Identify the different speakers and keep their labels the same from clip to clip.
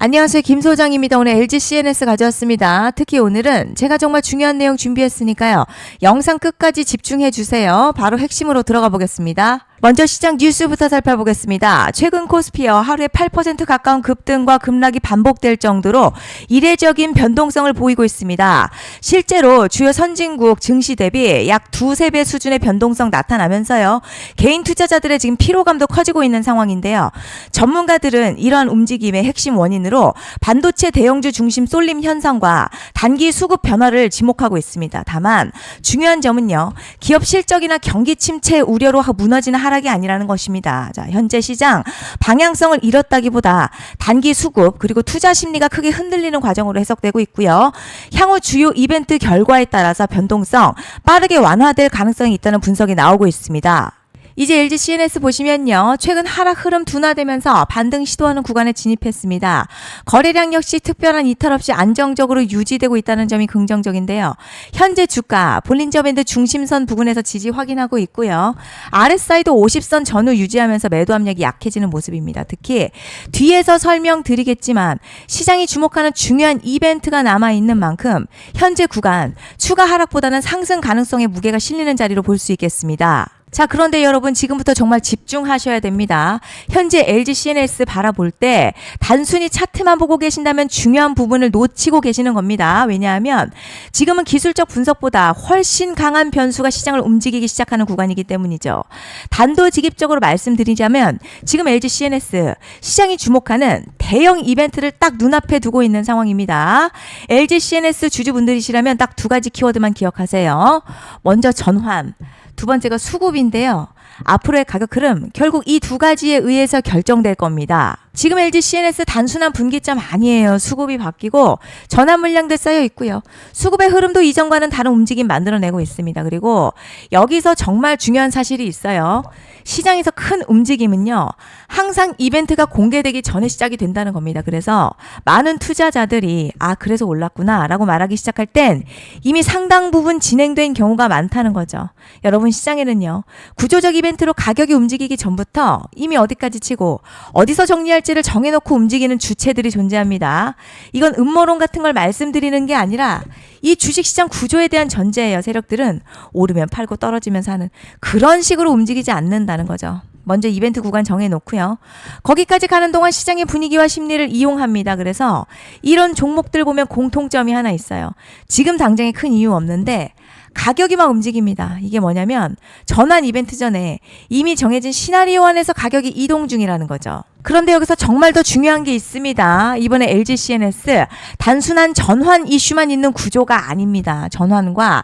Speaker 1: 안녕하세요. 김 소장입니다. 오늘 LG CNS 가져왔습니다. 특히 오늘은 제가 정말 중요한 내용 준비했으니까요. 영상 끝까지 집중해 주세요. 바로 핵심으로 들어가 보겠습니다. 먼저 시장 뉴스부터 살펴보겠습니다. 최근 코스피어 하루에 8% 가까운 급등과 급락이 반복될 정도로 이례적인 변동성을 보이고 있습니다. 실제로 주요 선진국 증시 대비 약 두세 배 수준의 변동성 나타나면서요. 개인 투자자들의 지금 피로감도 커지고 있는 상황인데요. 전문가들은 이러한 움직임의 핵심 원인으로 반도체 대형주 중심 쏠림 현상과 단기 수급 변화를 지목하고 있습니다. 다만 중요한 점은요. 기업 실적이나 경기 침체 우려로 무너지는 하락이 아니라는 것입니다. 자, 현재 시장 방향성을 잃었다기보다 단기 수급 그리고 투자 심리가 크게 흔들리는 과정으로 해석되고 있고요. 향후 주요 이벤트 결과에 따라서 변동성 빠르게 완화될 가능성이 있다는 분석이 나오고 있습니다. 이제 LG CNS 보시면요. 최근 하락 흐름 둔화되면서 반등 시도하는 구간에 진입했습니다. 거래량 역시 특별한 이탈 없이 안정적으로 유지되고 있다는 점이 긍정적인데요. 현재 주가 볼린저 밴드 중심선 부근에서 지지 확인하고 있고요. RSI도 50선 전후 유지하면서 매도 압력이 약해지는 모습입니다. 특히 뒤에서 설명드리겠지만 시장이 주목하는 중요한 이벤트가 남아있는 만큼 현재 구간 추가 하락보다는 상승 가능성의 무게가 실리는 자리로 볼 수 있겠습니다. 자, 그런데 여러분 지금부터 정말 집중하셔야 됩니다. 현재 LG CNS 바라볼 때 단순히 차트만 보고 계신다면 중요한 부분을 놓치고 계시는 겁니다. 왜냐하면 지금은 기술적 분석보다 훨씬 강한 변수가 시장을 움직이기 시작하는 구간이기 때문이죠. 단도직입적으로 말씀드리자면 지금 LG CNS 시장이 주목하는 대형 이벤트를 딱 눈앞에 두고 있는 상황입니다. LG CNS 주주분들이시라면 딱 두 가지 키워드만 기억하세요. 먼저 전환. 두 번째가 수급인데요. 앞으로의 가격 흐름 결국 이 두 가지에 의해서 결정될 겁니다. 지금 LG CNS 단순한 분기점 아니에요. 수급이 바뀌고 전환 물량들 쌓여 있고요. 수급의 흐름도 이전과는 다른 움직임 만들어내고 있습니다. 그리고 여기서 정말 중요한 사실이 있어요. 시장에서 큰 움직임은요. 항상 이벤트가 공개되기 전에 시작이 된다는 겁니다. 그래서 많은 투자자들이 그래서 올랐구나 라고 말하기 시작할 땐 이미 상당 부분 진행된 경우가 많다는 거죠. 여러분 시장에는요. 구조적 이벤트로 가격이 움직이기 전부터 이미 어디까지 치고 어디서 정리할지를 정해놓고 움직이는 주체들이 존재합니다. 이건 음모론 같은 걸 말씀드리는 게 아니라 이 주식시장 구조에 대한 전제예요. 세력들은 오르면 팔고 떨어지면 사는 그런 식으로 움직이지 않는다는 거죠. 먼저 이벤트 구간 정해놓고요. 거기까지 가는 동안 시장의 분위기와 심리를 이용합니다. 그래서 이런 종목들 보면 공통점이 하나 있어요. 지금 당장에 큰 이유 없는데 가격이 막 움직입니다. 이게 뭐냐면 전환 이벤트 전에 이미 정해진 시나리오 안에서 가격이 이동 중이라는 거죠. 그런데 여기서 정말 더 중요한 게 있습니다. 이번에 LG CNS 단순한 전환 이슈만 있는 구조가 아닙니다. 전환과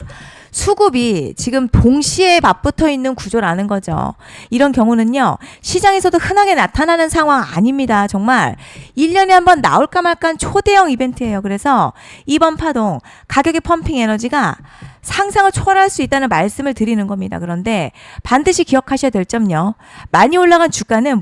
Speaker 1: 수급이 지금 동시에 맞붙어 있는 구조라는 거죠. 이런 경우는요. 시장에서도 흔하게 나타나는 상황 아닙니다. 정말 1년에 한 번 나올까 말까 한 초대형 이벤트예요. 그래서 이번 파동 가격의 펌핑 에너지가 상상을 초월할 수 있다는 말씀을 드리는 겁니다. 그런데 반드시 기억하셔야 될 점요. 많이 올라간 주가는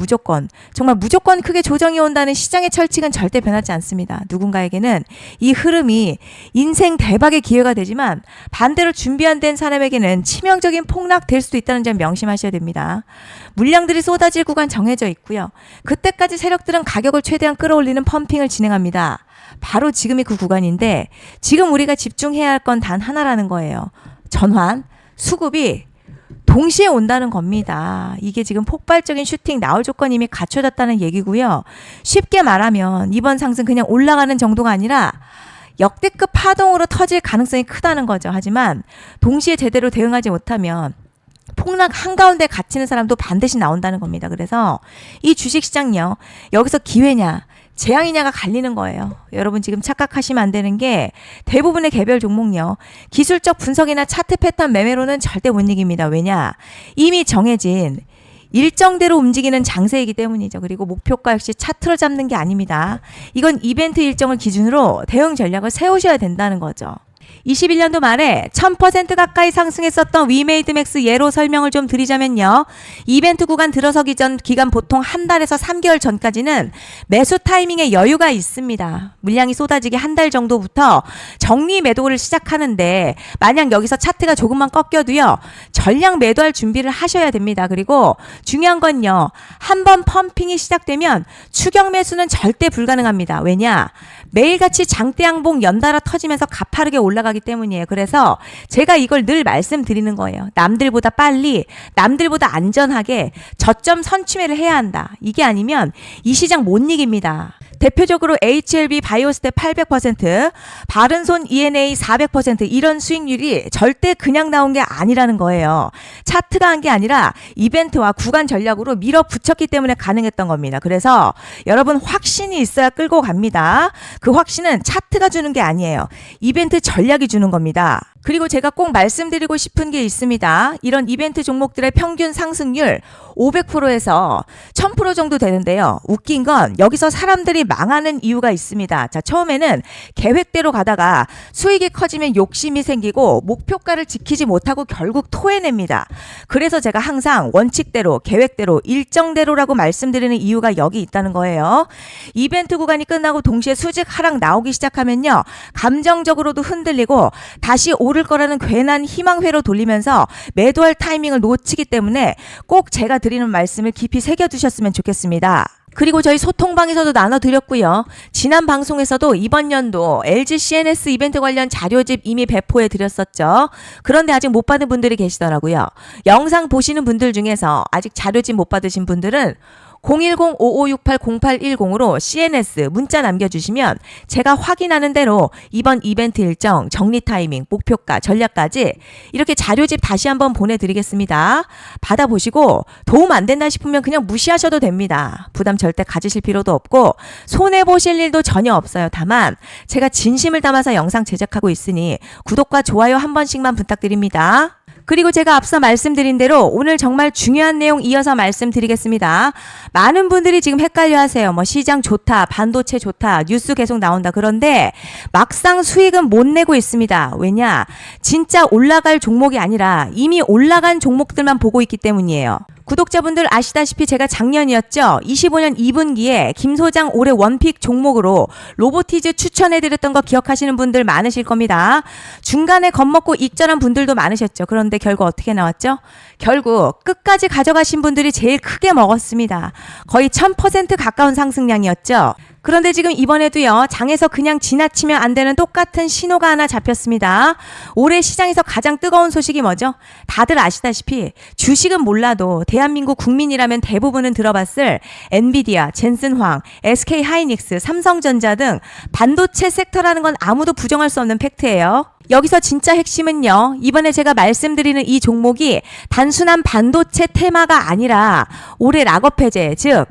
Speaker 1: 정말 무조건 크게 조정이 온다는 시장의 철칙은 절대 변하지 않습니다. 누군가에게는 이 흐름이 인생 대박의 기회가 되지만 반대로 준비 안 된 사람에게는 치명적인 폭락 될 수도 있다는 점 명심하셔야 됩니다. 물량들이 쏟아질 구간 정해져 있고요. 그때까지 세력들은 가격을 최대한 끌어올리는 펌핑을 진행합니다. 바로 지금이 그 구간인데 지금 우리가 집중해야 할 건 단 하나라는 거예요. 전환, 수급이 동시에 온다는 겁니다. 이게 지금 폭발적인 슈팅 나올 조건이 이미 갖춰졌다는 얘기고요. 쉽게 말하면 이번 상승 그냥 올라가는 정도가 아니라 역대급 파동으로 터질 가능성이 크다는 거죠. 하지만 동시에 제대로 대응하지 못하면 폭락 한가운데 갇히는 사람도 반드시 나온다는 겁니다. 그래서 이 주식시장요. 여기서 기회냐 재앙이냐가 갈리는 거예요. 여러분 지금 착각하시면 안 되는 게 대부분의 개별 종목요. 기술적 분석이나 차트 패턴 매매로는 절대 못 이깁니다. 왜냐? 이미 정해진 일정대로 움직이는 장세이기 때문이죠. 그리고 목표가 역시 차트로 잡는 게 아닙니다. 이건 이벤트 일정을 기준으로 대응 전략을 세우셔야 된다는 거죠. 21년도 말에 1000% 가까이 상승했었던 위메이드맥스 예로 설명을 좀 드리자면요. 이벤트 구간 들어서기 전 기간 보통 한 달에서 3개월 전까지는 매수 타이밍에 여유가 있습니다. 물량이 쏟아지기 한 달 정도부터 정리 매도를 시작하는데 만약 여기서 차트가 조금만 꺾여도요. 전량 매도할 준비를 하셔야 됩니다. 그리고 중요한 건요. 한번 펌핑이 시작되면 추격 매수는 절대 불가능합니다. 왜냐? 매일같이 장대양봉 연달아 터지면서 가파르게 올라가기 때문이에요. 그래서 제가 이걸 늘 말씀드리는 거예요. 남들보다 빨리, 남들보다 안전하게 저점 선취매를 해야 한다. 이게 아니면 이 시장 못 이깁니다. 대표적으로 HLB 바이오스텝 800%, 바른손 ENA 400% 이런 수익률이 절대 그냥 나온 게 아니라는 거예요. 차트가 한 게 아니라 이벤트와 구간 전략으로 밀어붙였기 때문에 가능했던 겁니다. 그래서 여러분 확신이 있어야 끌고 갑니다. 그 확신은 차트가 주는 게 아니에요. 이벤트 전략이 주는 겁니다. 그리고 제가 꼭 말씀드리고 싶은 게 있습니다. 이런 이벤트 종목들의 평균 상승률 500%에서 1000% 정도 되는데요. 웃긴 건 여기서 사람들이 망하는 이유가 있습니다. 자, 처음에는 계획대로 가다가 수익이 커지면 욕심이 생기고 목표가를 지키지 못하고 결국 토해냅니다. 그래서 제가 항상 원칙대로, 계획대로, 일정대로라고 말씀드리는 이유가 여기 있다는 거예요. 이벤트 구간이 끝나고 동시에 수직 하락 나오기 시작하면요. 감정적으로도 흔들리고 다시 오를 거라는 괜한 희망회로 돌리면서 매도할 타이밍을 놓치기 때문에 꼭 제가 드리는 말씀을 깊이 새겨두셨으면 좋겠습니다. 그리고 저희 소통방에서도 나눠드렸고요. 지난 방송에서도 이번 연도 LG CNS 이벤트 관련 자료집 이미 배포해 드렸었죠. 그런데 아직 못 받은 분들이 계시더라고요. 영상 보시는 분들 중에서 아직 자료집 못 받으신 분들은 010-5568-0810으로 CNS 문자 남겨주시면 제가 확인하는 대로 이번 이벤트 일정, 정리 타이밍, 목표가, 전략까지 이렇게 자료집 다시 한번 보내드리겠습니다. 받아보시고 도움 안 된다 싶으면 그냥 무시하셔도 됩니다. 부담 절대 가지실 필요도 없고 손해보실 일도 전혀 없어요. 다만 제가 진심을 담아서 영상 제작하고 있으니 구독과 좋아요 한 번씩만 부탁드립니다. 그리고 제가 앞서 말씀드린 대로 오늘 정말 중요한 내용 이어서 말씀드리겠습니다. 많은 분들이 지금 헷갈려 하세요. 시장 좋다, 반도체 좋다, 뉴스 계속 나온다. 그런데 막상 수익은 못 내고 있습니다. 왜냐? 진짜 올라갈 종목이 아니라 이미 올라간 종목들만 보고 있기 때문이에요. 구독자분들 아시다시피 제가 작년이었죠. 25년 2분기에 김 소장 올해 원픽 종목으로 로보티즈 추천해드렸던 거 기억하시는 분들 많으실 겁니다. 중간에 겁먹고 익절한 분들도 많으셨죠. 그런데 결국 어떻게 나왔죠? 결국 끝까지 가져가신 분들이 제일 크게 먹었습니다. 거의 1000% 가까운 상승량이었죠. 그런데 지금 이번에도요. 장에서 그냥 지나치면 안 되는 똑같은 신호가 하나 잡혔습니다. 올해 시장에서 가장 뜨거운 소식이 뭐죠? 다들 아시다시피 주식은 몰라도 대한민국 국민이라면 대부분은 들어봤을 엔비디아, 젠슨황, SK하이닉스, 삼성전자 등 반도체 섹터라는 건 아무도 부정할 수 없는 팩트예요. 여기서 진짜 핵심은요. 이번에 제가 말씀드리는 이 종목이 단순한 반도체 테마가 아니라 올해 락업 해제, 즉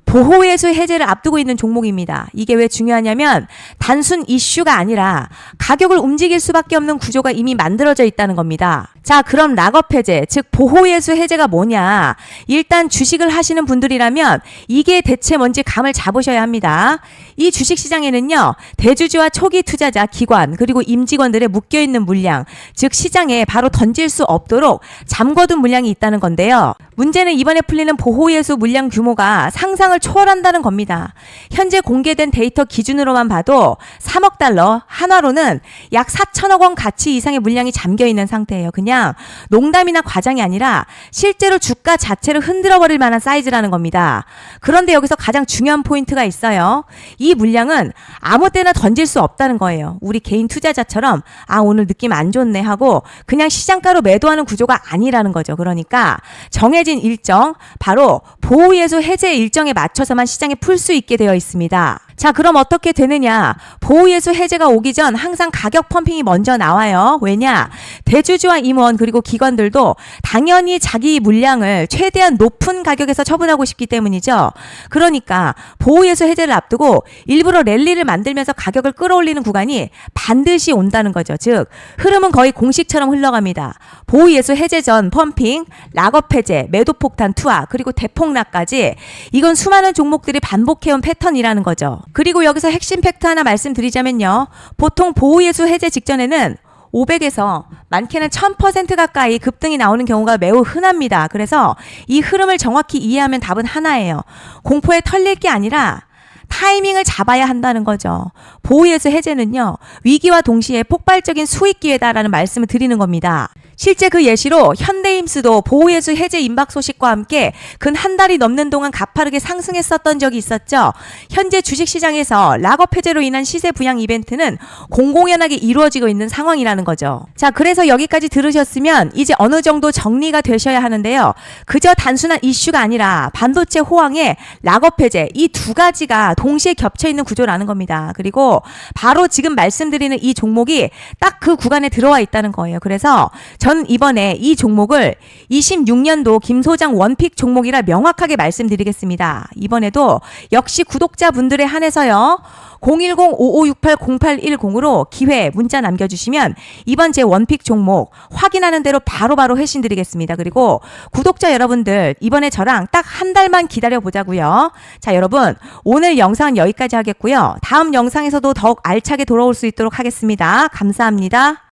Speaker 1: 보호예수 해제를 앞두고 있는 종목입니다. 이게 왜 중요하냐면 단순 이슈가 아니라 가격을 움직일 수밖에 없는 구조가 이미 만들어져 있다는 겁니다. 자, 그럼 락업 해제, 즉 보호예수 해제가 뭐냐? 일단 주식을 하시는 분들이라면 이게 대체 뭔지 감을 잡으셔야 합니다. 이 주식시장에는요. 대주주와 초기 투자자, 기관, 그리고 임직원들의 묶여있는 물량, 즉 시장에 바로 던질 수 없도록 잠궈둔 물량이 있다는 건데요. 문제는 이번에 풀리는 보호예수 물량 규모가 상상을 초월한다는 겁니다. 현재 공개된 데이터 기준으로만 봐도 3억 달러, 한화로는 약 4천억 원 가치 이상의 물량이 잠겨있는 상태예요. 그냥 농담이나 과장이 아니라 실제로 주가 자체를 흔들어버릴 만한 사이즈라는 겁니다. 그런데 여기서 가장 중요한 포인트가 있어요. 이 물량은 아무 때나 던질 수 없다는 거예요. 우리 개인 투자자처럼 오늘 느낌 안 좋네 하고 그냥 시장가로 매도하는 구조가 아니라는 거죠. 그러니까 정해진 일정, 바로 보호예수 해제 일정에 맞춰서만 시장에 풀 수 있게 되어 있습니다. 자, 그럼 어떻게 되느냐? 보호예수 해제가 오기 전 항상 가격 펌핑이 먼저 나와요. 왜냐? 대주주와 임원 그리고 기관들도 당연히 자기 물량을 최대한 높은 가격에서 처분하고 싶기 때문이죠. 그러니까 보호예수 해제를 앞두고 일부러 랠리를 만들면서 가격을 끌어올리는 구간이 반드시 온다는 거죠. 즉 흐름은 거의 공식처럼 흘러갑니다. 보호예수 해제 전 펌핑, 락업 해제, 매도 폭탄 투하, 그리고 대폭락까지 이건 수많은 종목들이 반복해온 패턴이라는 거죠. 그리고 여기서 핵심 팩트 하나 말씀드리자면요. 보통 보호예수 해제 직전에는 500에서 많게는 1000% 가까이 급등이 나오는 경우가 매우 흔합니다. 그래서 이 흐름을 정확히 이해하면 답은 하나예요. 공포에 털릴 게 아니라 타이밍을 잡아야 한다는 거죠. 보호예수 해제는요, 위기와 동시에 폭발적인 수익 기회다라는 말씀을 드리는 겁니다. 실제 그 예시로 현대임스도 보호예수 해제 임박 소식과 함께 근 한 달이 넘는 동안 가파르게 상승했었던 적이 있었죠. 현재 주식시장에서 락업 해제로 인한 시세 부양 이벤트는 공공연하게 이루어지고 있는 상황이라는 거죠. 자, 그래서 여기까지 들으셨으면 이제 어느 정도 정리가 되셔야 하는데요. 그저 단순한 이슈가 아니라 반도체 호황에 락업 해제, 이 두 가지가 동시에 겹쳐 있는 구조라는 겁니다. 그리고 바로 지금 말씀드리는 이 종목이 딱 그 구간에 들어와 있다는 거예요. 그래서 전 이번에 이 종목을 26년도 김 소장 원픽 종목이라 명확하게 말씀드리겠습니다. 이번에도 역시 구독자분들에 한해서요. 010-5568-0810으로 기회 문자 남겨주시면 이번 제 원픽 종목 확인하는 대로 바로바로 회신 드리겠습니다. 그리고 구독자 여러분들 이번에 저랑 딱 한 달만 기다려보자고요. 자, 여러분 오늘 영상은 여기까지 하겠고요. 다음 영상에서도 더욱 알차게 돌아올 수 있도록 하겠습니다. 감사합니다.